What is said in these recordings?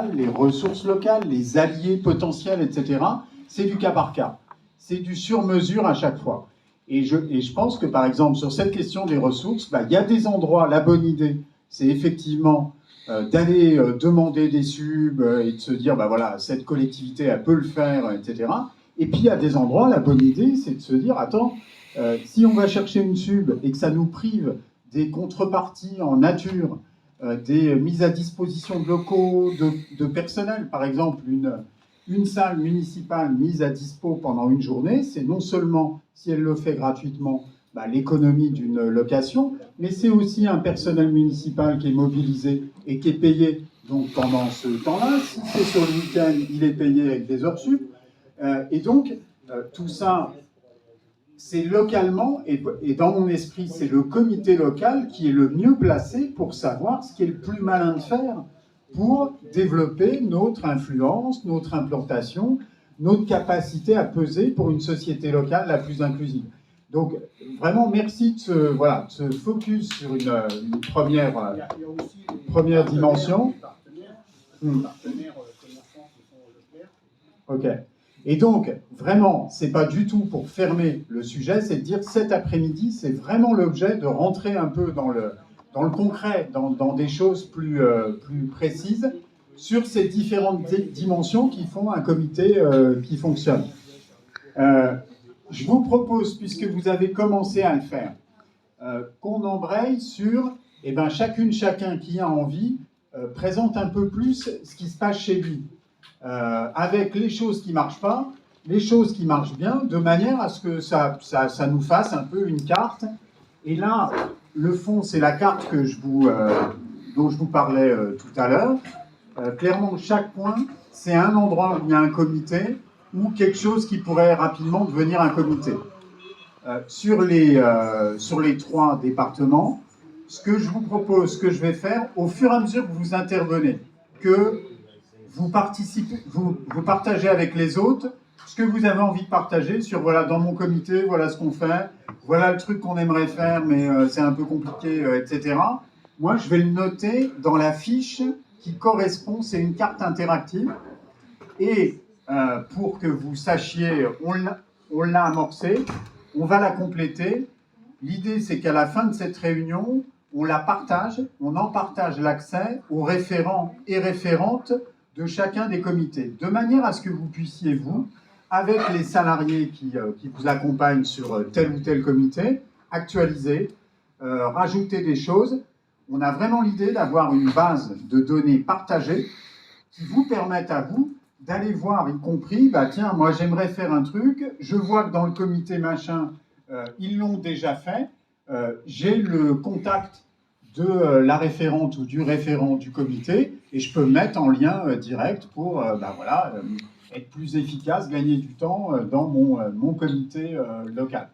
locales, les ressources locales, les alliés potentiels, etc. C'est du cas par cas. C'est du sur-mesure à chaque fois. Et je pense que, par exemple, sur cette question des ressources, il y a des endroits, la bonne idée, c'est effectivement d'aller demander des subs et de se dire, voilà, cette collectivité, elle peut le faire, etc. Et puis, il y a des endroits, la bonne idée, c'est de se dire, attends, si on va chercher une sub et que ça nous prive des contreparties en nature, des mises à disposition de locaux, de personnel, par exemple, une salle municipale mise à dispo pendant une journée, c'est non seulement, si elle le fait gratuitement, l'économie d'une location, mais c'est aussi un personnel municipal qui est mobilisé et qui est payé donc pendant ce temps-là. Si c'est sur le week-end, il est payé avec des heures sup. Et donc, tout ça, c'est localement, et dans mon esprit, c'est le comité local qui est le mieux placé pour savoir ce qui est le plus malin de faire pour développer notre influence, notre implantation, notre capacité à peser pour une société locale la plus inclusive. Donc, vraiment, merci de se focus sur une première dimension. Ok. Et donc, vraiment, c'est pas du tout pour fermer le sujet, c'est de dire cet après-midi, c'est vraiment l'objet de rentrer un peu dans le concret, dans des choses plus précises, sur ces différentes dimensions qui font un comité qui fonctionne. Je vous propose, puisque vous avez commencé à le faire, qu'on embraye sur, chacun qui a envie, présente un peu plus ce qui se passe chez lui. Avec les choses qui ne marchent pas, les choses qui marchent bien, de manière à ce que ça nous fasse un peu une carte. Et là, le fond, c'est la carte dont je vous parlais tout à l'heure. Clairement, chaque point, c'est un endroit où il y a un comité ou quelque chose qui pourrait rapidement devenir un comité. Sur les 3 départements, ce que je vous propose, ce que je vais faire, au fur et à mesure que vous intervenez, que vous participez, vous partagez avec les autres ce que vous avez envie de partager sur, voilà, dans mon comité, voilà ce qu'on fait, voilà le truc qu'on aimerait faire, mais c'est un peu compliqué, etc. Moi, je vais le noter dans la fiche qui correspond, c'est une carte interactive. Et pour que vous sachiez, on l'a amorcée, on va la compléter. L'idée, c'est qu'à la fin de cette réunion, on la partage, on en partage l'accès aux référents et référentes de chacun des comités, de manière à ce que vous puissiez, vous, avec les salariés qui vous accompagnent sur tel ou tel comité, actualiser, rajouter des choses. On a vraiment l'idée d'avoir une base de données partagée qui vous permettent à vous d'aller voir, y compris, tiens, moi j'aimerais faire un truc, je vois que dans le comité machin, ils l'ont déjà fait, j'ai le contact de la référente ou du référent du comité, et je peux me mettre en lien direct pour être plus efficace, gagner du temps dans mon comité local.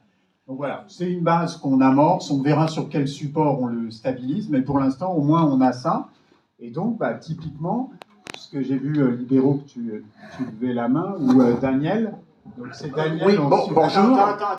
Donc voilà, c'est une base qu'on amorce, on verra sur quel support on le stabilise, mais pour l'instant, au moins, on a ça. Et donc, typiquement, puisque j'ai vu Libéraux que tu levais la main, ou Daniel, donc c'est Daniel. Oui, bonjour. Attends.